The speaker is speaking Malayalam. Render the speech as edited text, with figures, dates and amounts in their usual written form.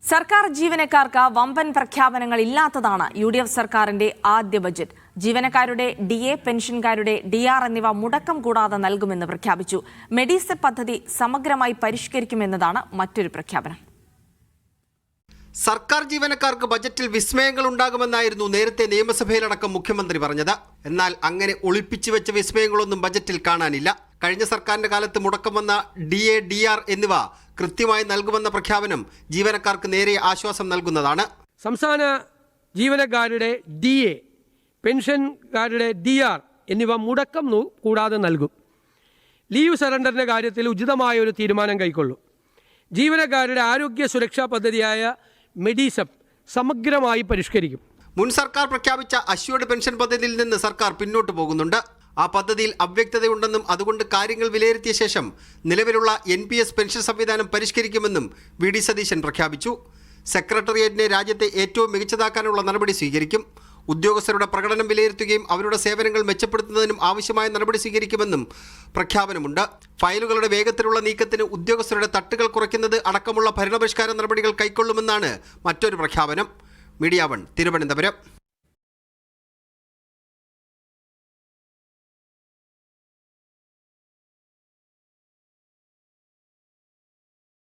സർക്കാർ ജീവനക്കാർക്ക് വമ്പൻ പ്രഖ്യാപനങ്ങൾ ഇല്ലാത്തതാണ് യുഡിഎഫ് സർക്കാരിന്റെ ആദ്യ ബജറ്റ്. ജീവനക്കാരുടെ ഡിഎ, പെൻഷൻകാരുടെ ഡിആർ എന്നിവ മുടക്കം കൂടാതെ നൽകുമെന്ന് പ്രഖ്യാപിച്ചു. മെഡിസെപ് പദ്ധതി സമഗ്രമായി പരിഷ്കരിക്കുമെന്നതാണ് മറ്റൊരു പ്രഖ്യാപനം. സർക്കാർ ജീവനക്കാർക്ക് ബജറ്റിൽ വിസ്മയങ്ങൾ ഉണ്ടാകുമെന്നായിരുന്നു നേരത്തെ നിയമസഭയിലടക്കം മുഖ്യമന്ത്രി പറഞ്ഞത്. എന്നാൽ അങ്ങനെ ഒളിപ്പിച്ചു വെച്ച വിസ്മയങ്ങളൊന്നും ബജറ്റിൽ കാണാനില്ല. കഴിഞ്ഞ സർക്കാരിന്റെ കാലത്ത് മുടക്കം വന്ന ഡിഎ, ഡിആർ എന്നിവ കൃത്യമായി നൽകുമെന്ന പ്രഖ്യാപനം ജീവനക്കാർക്ക് നേരെ ആശ്വാസം നൽകുന്നതാണ്. സംസ്ഥാന ജീവനക്കാരുടെ ഡിഎ, പെൻഷൻകാരുടെ ഡിആർ എന്നിവ മുടക്കം കൂടാതെ നൽകും. ലീവ് സറണ്ടറിന്റെ കാര്യത്തിൽ ഉചിതമായ ഒരു തീരുമാനം കൈക്കൊള്ളും. ജീവനക്കാരുടെ ആരോഗ്യ സുരക്ഷാ പദ്ധതിയായ മെഡിസെപ് സമഗ്രമായി പരിഷ്കരിക്കും. മുൻ സർക്കാർ പ്രഖ്യാപിച്ച അഷ്വേർഡ് പെൻഷൻ പദ്ധതിയിൽ നിന്ന് സർക്കാർ പിന്നോട്ട് പോകുന്നുണ്ട്. ആ പദ്ധതിയിൽ അവ്യക്തതയുണ്ടെന്നും അതുകൊണ്ട് കാര്യങ്ങൾ വിലയിരുത്തിയ ശേഷം നിലവിലുള്ള NPS പെൻഷൻ സംവിധാനം പരിഷ്കരിക്കുമെന്നും വി.ഡി. സതീശൻ പ്രഖ്യാപിച്ചു. സെക്രട്ടേറിയറ്റിനെ രാജ്യത്തെ ഏറ്റവും മികച്ചതാക്കാനുള്ള നടപടി സ്വീകരിക്കും. ഉദ്യോഗസ്ഥരുടെ പ്രകടനം വിലയിരുത്തുകയും അവരുടെ സേവനങ്ങൾ മെച്ചപ്പെടുത്തുന്നതിനും ആവശ്യമായ നടപടി സ്വീകരിക്കുമെന്നും പ്രഖ്യാപനമുണ്ട്. ഫയലുകളുടെ വേഗത്തിലുള്ള നീക്കത്തിന് ഉദ്യോഗസ്ഥരുടെ തട്ടുകൾ കുറയ്ക്കുന്നത് അടക്കമുള്ള ഭരണപരിഷ്കാര നടപടികൾ കൈക്കൊള്ളുമെന്നാണ് മറ്റൊരു പ്രഖ്യാപനം. മീഡിയ 1 തിരുവനന്തപുരം.